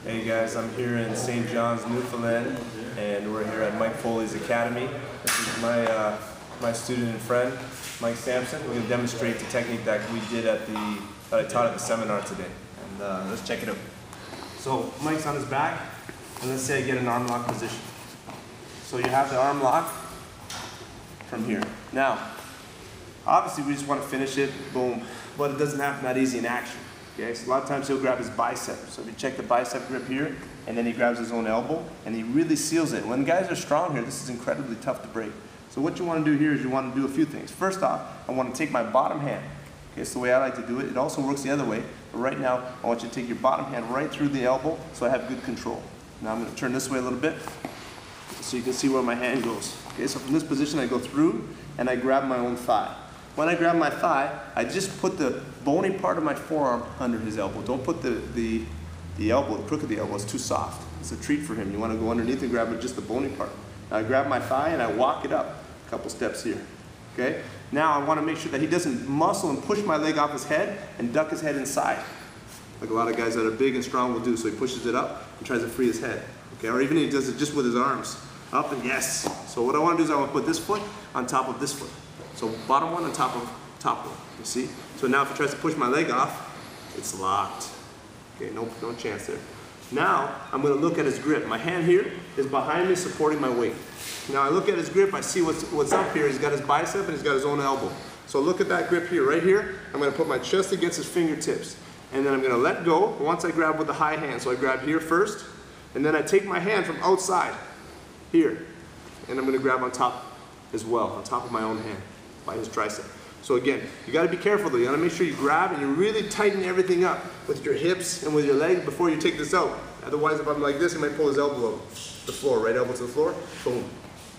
Hey guys, I'm here in St. John's, Newfoundland, and we're here at Mike Foley's Academy. This is my student and friend, Mike Sampson. We're going to demonstrate the technique that we did that I taught at the seminar today. And let's check it out. So Mike's on his back, and let's say I get an arm lock position. So you have the arm lock from here. Now, obviously we just want to finish it, boom, but it doesn't happen that easy in action. Okay, so a lot of times he'll grab his bicep. So if you check the bicep grip here, and then he grabs his own elbow, and he really seals it. When guys are strong here, this is incredibly tough to break. So what you want to do here is you want to do a few things. First off, I want to take my bottom hand. Okay, it's the way I like to do it. It also works the other way. But right now, I want you to take your bottom hand right through the elbow so I have good control. Now I'm going to turn this way a little bit so you can see where my hand goes. Okay, so from this position I go through and I grab my own thigh. When I grab my thigh, I just put the bony part of my forearm under his elbow. Don't put the elbow, the crook of the elbow, it's too soft. It's a treat for him. You want to go underneath and grab just the bony part. Now I grab my thigh and I walk it up a couple steps here. Okay? Now I want to make sure that he doesn't muscle and push my leg off his head and duck his head inside, like a lot of guys that are big and strong will do. So he pushes it up and tries to free his head. Okay? Or even he does it just with his arms. Up and yes. So what I want to do is I want to put this foot on top of this foot. So bottom one on top of top one, you see? So now if he tries to push my leg off, it's locked. Okay, no chance there. Now I'm going to look at his grip. My hand here is behind me supporting my weight. Now I look at his grip, I see what's up here. He's got his bicep and he's got his own elbow. So look at that grip here, right here. I'm going to put my chest against his fingertips. And then I'm going to let go once I grab with the high hand. So I grab here first, and then I take my hand from outside here. And I'm going to grab on top as well, on top of my own hand, by his tricep. So again, you got to be careful though. You got to make sure you grab and you really tighten everything up with your hips and with your leg before you take this out. Otherwise, if I'm like this, he might pull his elbow out the floor, right elbow to the floor, boom.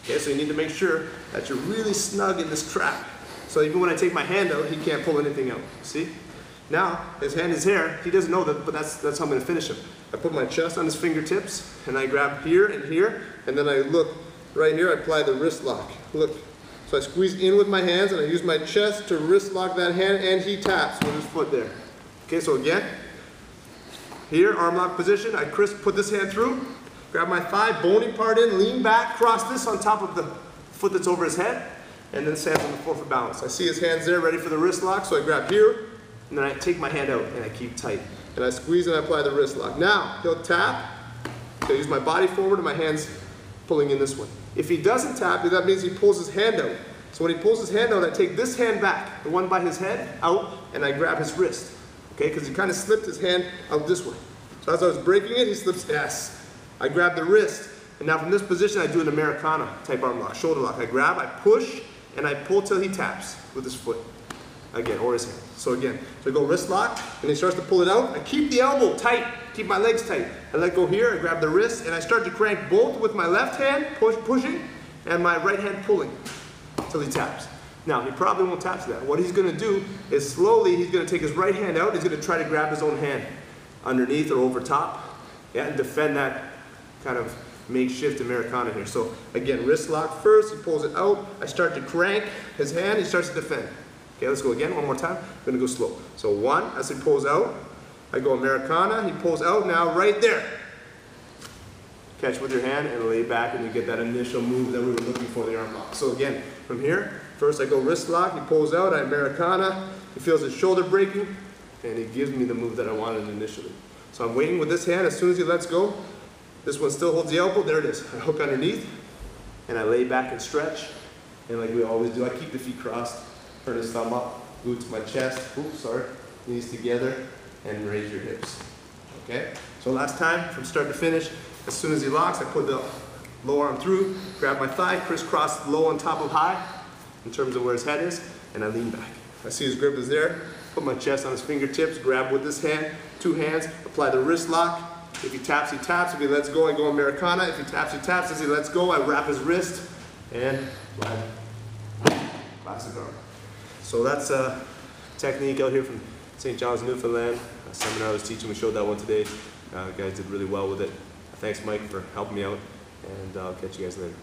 Okay, so you need to make sure that you're really snug in this trap. So even when I take my hand out, he can't pull anything out. See? Now, his hand is here. He doesn't know that, but that's how I'm going to finish him. I put my chest on his fingertips, and I grab here, and then I look right here. I apply the wrist lock. Look. So I squeeze in with my hands and I use my chest to wrist lock that hand, and he taps with his foot there. Okay, so again, here, arm lock position, I put this hand through, grab my thigh, bony part in, lean back, cross this on top of the foot that's over his head, and then stand on the floor for balance. I see his hands there ready for the wrist lock, so I grab here, and then I take my hand out and I keep tight. And I squeeze and I apply the wrist lock. Now, he'll tap, I use my body forward and my hands pulling in this way. If he doesn't tap, that means he pulls his hand out. So when he pulls his hand out, I take this hand back, the one by his head, out, and I grab his wrist. Okay, because he kind of slipped his hand out this way. So as I was breaking it, he slips, yes. I grab the wrist, and now from this position, I do an Americana type arm lock, shoulder lock. I grab, I push, and I pull till he taps with his foot. Again, or his hand. So again, so I go wrist lock, and he starts to pull it out. I keep the elbow tight, keep my legs tight. I let go here, I grab the wrist, and I start to crank both with my left hand, pushing, and my right hand pulling till he taps. Now, he probably won't tap to that. What he's going to do is slowly, he's going to take his right hand out, he's going to try to grab his own hand underneath or over top, yeah, and defend that kind of makeshift Americana here. So again, wrist lock first, he pulls it out, I start to crank his hand, he starts to defend. Okay, let's go again, one more time. I'm going to go slow. So one, as he pulls out, I go Americana, he pulls out, now right there. Catch with your hand and lay back, and you get that initial move that we were looking for, the arm lock. So again, from here, first I go wrist lock, he pulls out, I Americana, he feels his shoulder breaking, and he gives me the move that I wanted initially. So I'm waiting with this hand. As soon as he lets go, this one still holds the elbow, there it is. I hook underneath, and I lay back and stretch, and like we always do, I keep the feet crossed, turn his thumb up, glute to my chest, oops, sorry, knees together, and raise your hips. Okay? So last time, from start to finish, as soon as he locks, I put the lower arm through, grab my thigh, crisscross low on top of high, in terms of where his head is, and I lean back. I see his grip is there, put my chest on his fingertips, grab with this hand, two hands, apply the wrist lock. If he taps, he taps. If he lets go, I go Americana. If he taps, he taps. As he lets go, I wrap his wrist, and classic arm. So that's a technique out here from St. John's, Newfoundland. A seminar I was teaching, we showed that one today. The guys did really well with it. Thanks, Mike, for helping me out, and I'll catch you guys later.